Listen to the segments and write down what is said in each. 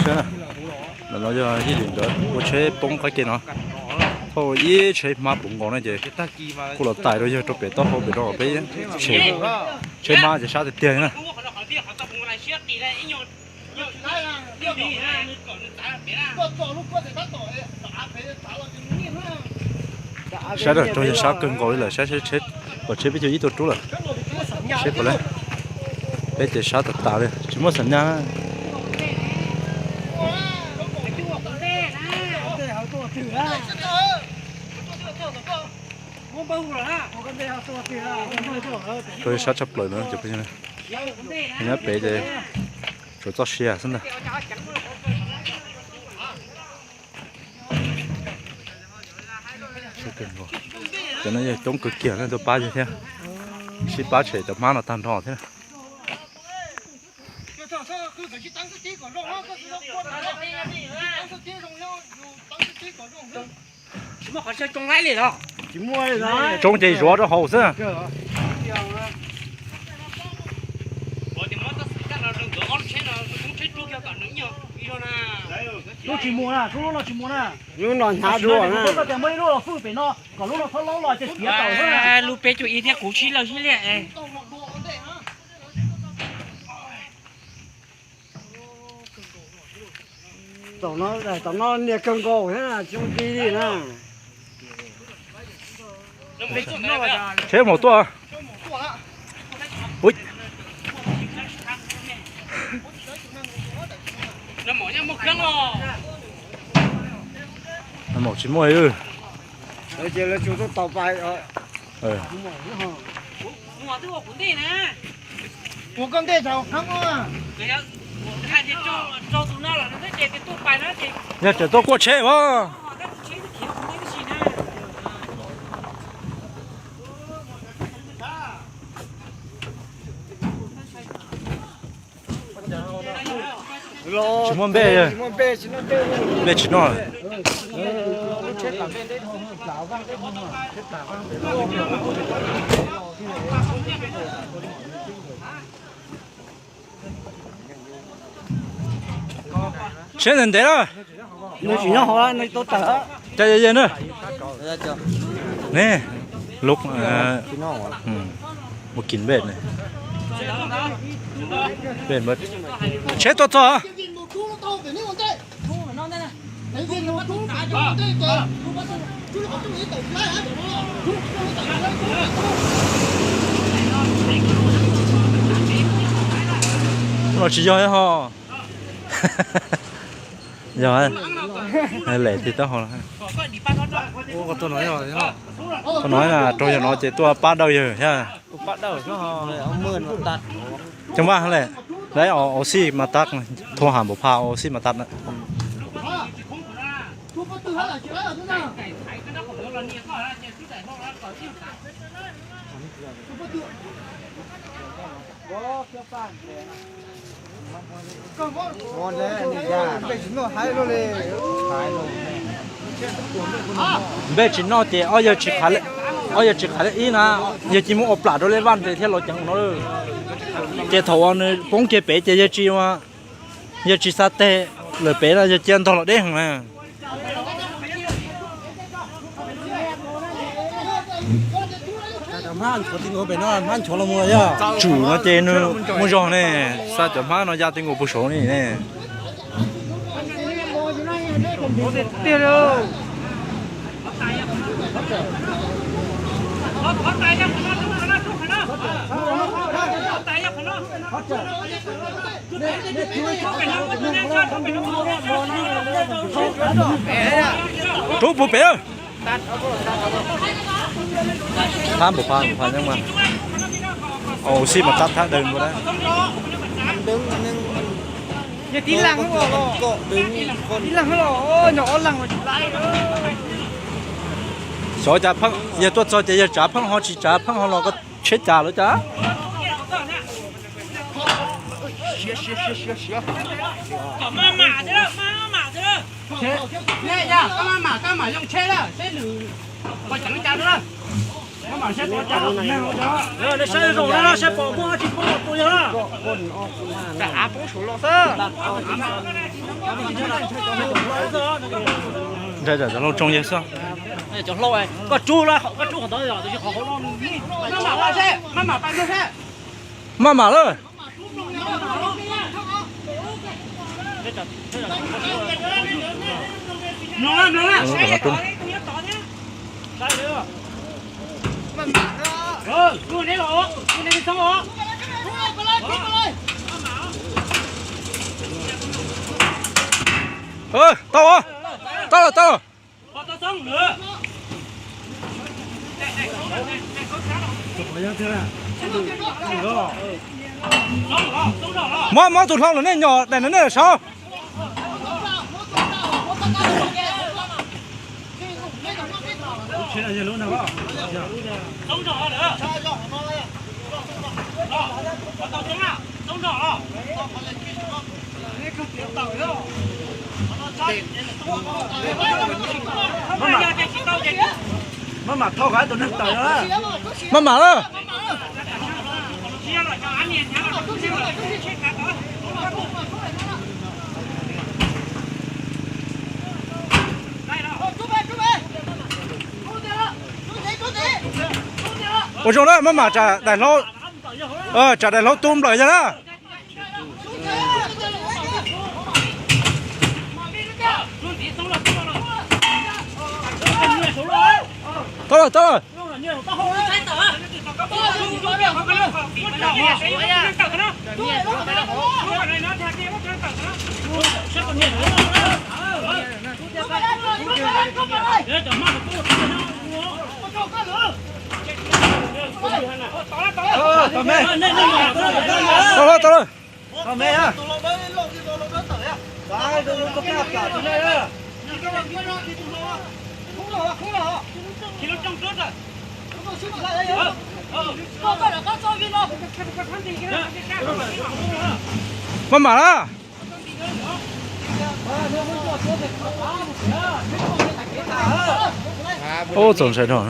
行了，那就一点的，我去崩快点啊！thôi ý chơi má bụng ngon này chứ, cô là tài rồi chứ cho bé tao không bé đó bé chơi má thì sao thì tiền nè. Sao rồi, tôi sao cưng gọi là sao chết, còn chết bây giờ ít tôi trú rồi, chết rồi đấy, bây giờ sao thật tài đấy, chỉ muốn sẵn nha. Tôi sát chấp lời nữa chụp cái này, nhớ bé thì rồi cho xe xin nè, cho nên chống cực kỳ nên tôi ba như thế, chỉ ba chạy tập má nó tan thọ thế này. Mà họ sẽ trồng lại liền đó. Trồng gì rõ cho hậu xưa. Lúc chỉ mua nè, lúc nó chỉ mua nè. Lúc nó thả rùa nè. Lúc nó mấy lúc nó phun biển nó, còn lúc nó thoát lâu rồi chết tía tàu nữa. Lúc bé chú ý theo cú chi là chi lẹ. tao nó nè cân cổ thế là chung đi đi nè. Thế một tua. Ui. Nó mỏ nhau một cân rồi. Nó một chỉ mua ư. Ở giờ là chúng tôi tàu bay rồi. Mỏ thứ một cuốn tiền nè. Một con tê chào không à. Hai đứa cho tụi nó là nó chết cái tụi bài nó thì. Nhà chờ tôi qua chế quá. Chỉ muốn bê rồi. Bê chỉ nó. Chết đến đấy rồi. Nó chỉ nó hóa nó tốt tở. Chạy chạy nữa. Nè, lúc một kín bệt này. Bệt mất. Chết tốt rồi. Nó chỉ cho họ. Rồi. Lệ thì tao hỏi. Ô, tôi nói rồi đó. Tôi nói là tôi nói chỉ tôi bắt đầu rồi nha. Bắt đầu nó ông mượn nó tạt. Chẳng qua lệ. Đấy oxy mà tắt thua hàm bộ phao oxy mà tắt nữa. Ngon đấy, nhà. Nó hay luôn đi. Bây giờ thì ở giờ chỉ khai ít na, giờ chỉ muốn ốp lại rồi lấy van thì theo lộ chẳng nó rồi. Cái thầu anh bông cái bé giờ chỉ mà, giờ chỉ sát tê, lời bé là giờ chén thầu là đấy hả mà. Man, có tiếng ngồi bên nó man chỗ là mua nhá. Chủ nó chén nó mua giò này, sao chấm man nó ra tiếng ngồi bù số này nè. Tiêu đâu. Chú bù bé. Tham bộ phao nhưng mà. Oxy mà tắt thang đừng rồi đấy. Giờ tí lăng không bỏ. Tí lăng không bỏ. Nhỏ lăng mà chụp lại ơi. Số trả phăng, giờ tôi cho giờ trả phăng họ chỉ trả phăng họ lo có chết trả nữa trả. Mà chứ, mà chứ. Nè nha, các mà dùng chết đó, chết lử. Coi chẳng trả nữa. nó sẽ rồi nó sẽ bỏ qua chỉ bỏ tôi nhá cả bố số lo sơ giờ nó trông như sao cho lâu ấy có chú là có chú tới rồi thì họ lo nó mà xe nó mà bay xe mà rồi nó cứ đấy rồi cứ đấy xong rồi tao rồi tao xong nữa mà tụt lông này nhỏ này nó là sao xong rồi nữa tao xong à xong rồi mà thao cái tụi nó tới đó mà đó ôi chỗ đó mà trả đại lâu trả đại lâu tôm lại ra đó thôi rồi tao mê tao mê á đấy đừng có cái cả tụi này á thì nó trong trước rồi mà đó ô tổng sai rồi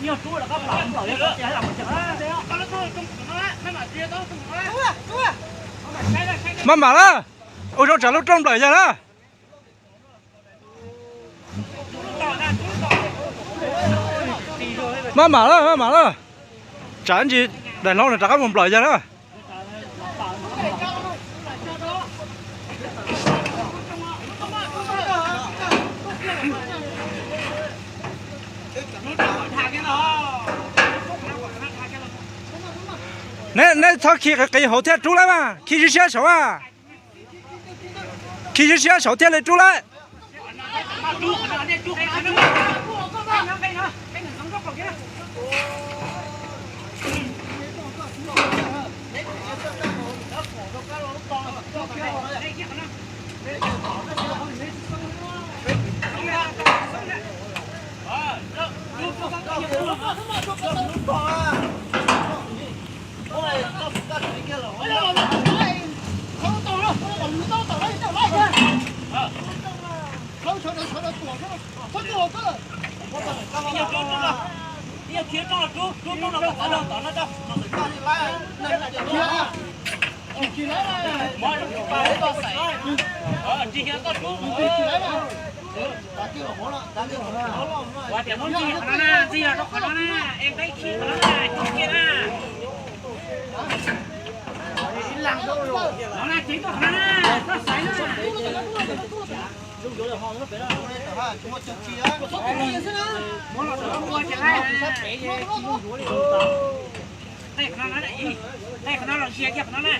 nhiều chú là các bạn bảo để có làm một chả đấy á nó thôi không nó mà kia đó không mà đó ôi chỗ trả lúc trong đợi ra đó mà đó trả anh gì đại lâu này trả các vùng đợi ra đó nè thằng kia cái hậu thiên chú lại mà khi xe số à khi xe số thiên lại chú lại Quả tiền muốn gì của nó nè, gì là nó của nó nè, em thấy khí của nó nè, chỗ kia nè. Nó là chính của nó nè, nó sấy nè. Đây của nó này, đây của nó là xe kia của nó nè.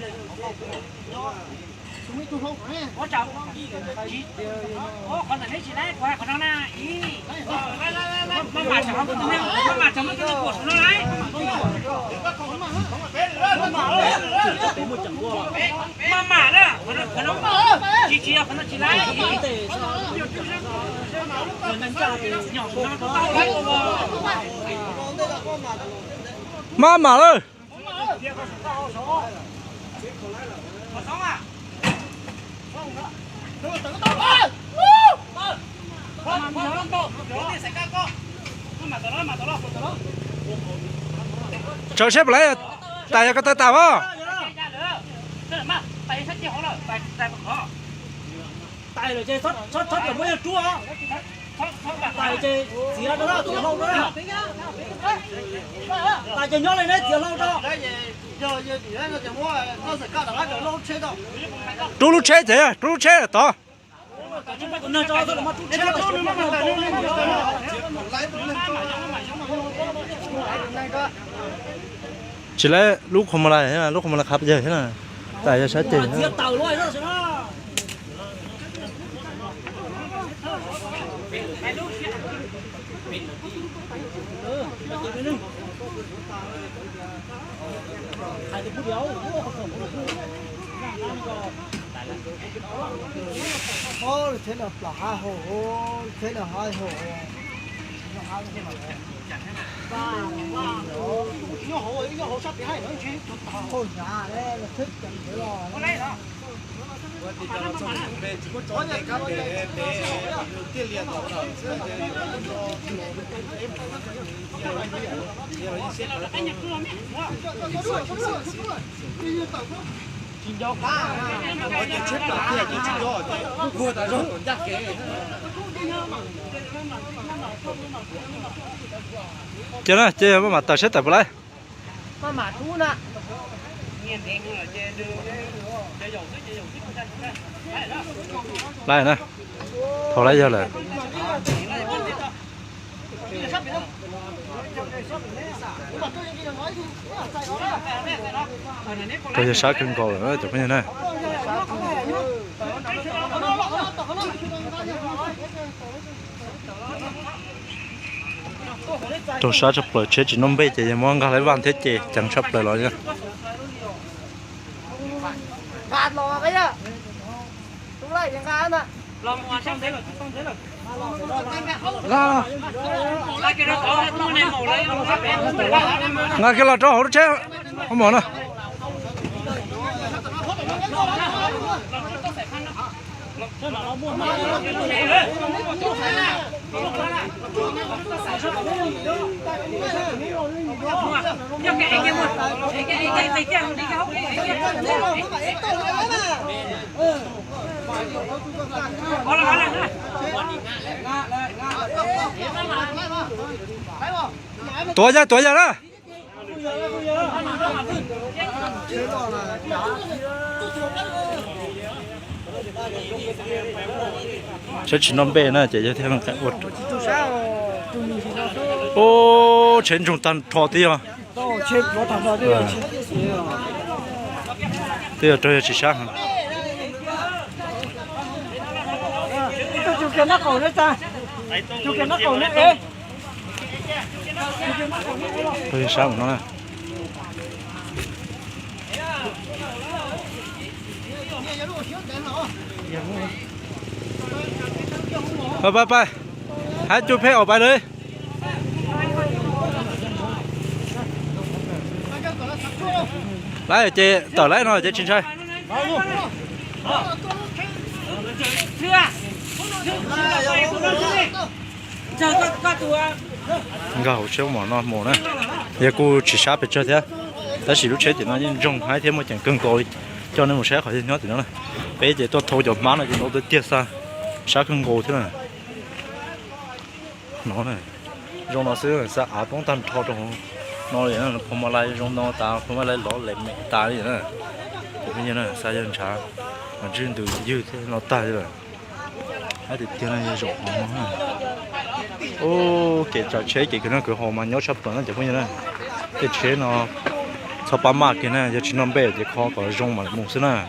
Có chồng con này chỉ đấy qua con nó nè ý mà chồng nó mà chồng nó cái của nó đấy 妈妈的，可能鸡啊，可能鸡来。妈妈了。chờ xếp lại tại cái tàu á tại là chơi thoát là mới chúa tại chơi chỉ là đó tiểu lâu đó tại chơi nhớ lên đấy tiểu lâu đó chú lúc chế thế chú lúc chế là to chỉ là lúc không lại thế là lúc không là khắp giờ thế là tại giờ sát tiền Ô, thế là hai hồ, thế là hai hồ. Hồ nhà đấy là thích cần cái lò. chưa nè chưa mà tao sẽ tập lại mà thú nè lại nè thầu lại giờ là tôi giờ sát cân cầu nữa chụp như này tôi sát chụp lại chết chỉ nông bê chỉ mong cái lấy van thế chị chẳng chụp lại rồi nha gạt lò cái nhá chúng lại những cái nè lòng hòa xong thế rồi ngay cái là cho họ chết không muốn nữa tuổi ra đó chết chỉ năm bê nữa chỉ cho thêm cái vật ô trên trung tâm thọ tiêu à tiêu tôi chỉ sáng chú kia nó cầu nữa cha chú kia nó cầu nữa ê tôi sáng nó nè bye hãy chụp hết ở bài đấy lại chị tờ lại rồi chị chính trai gạo chéo mỏ nó mỏ này giờ cô chỉ sát bị chơi thế ta chỉ lúc chế thì nó nhưng dùng hai thêm một chẳng cân còi cho nên một xe khỏi nhớ thì nó này bây giờ tôi thâu cho má này thì nó tới tiết xa sát cân còi thế này nó này dùng nó sẽ sát áp bóng tan thâu trong nó này nó không mà lại dùng nó ta không mà lại lỏ lệ mẹ ta đi nữa bây giờ này sai dân trả mà riêng từ dư thế nó ta rồi hai thì tiền này rộng lắm ô cái trò chơi cái nó cứ hồ mà nhớ sắp tới nó chỉ có như này cái chế nó sau 3 mã cái này giờ chỉ 5 bé thì khó có rong mà một xí này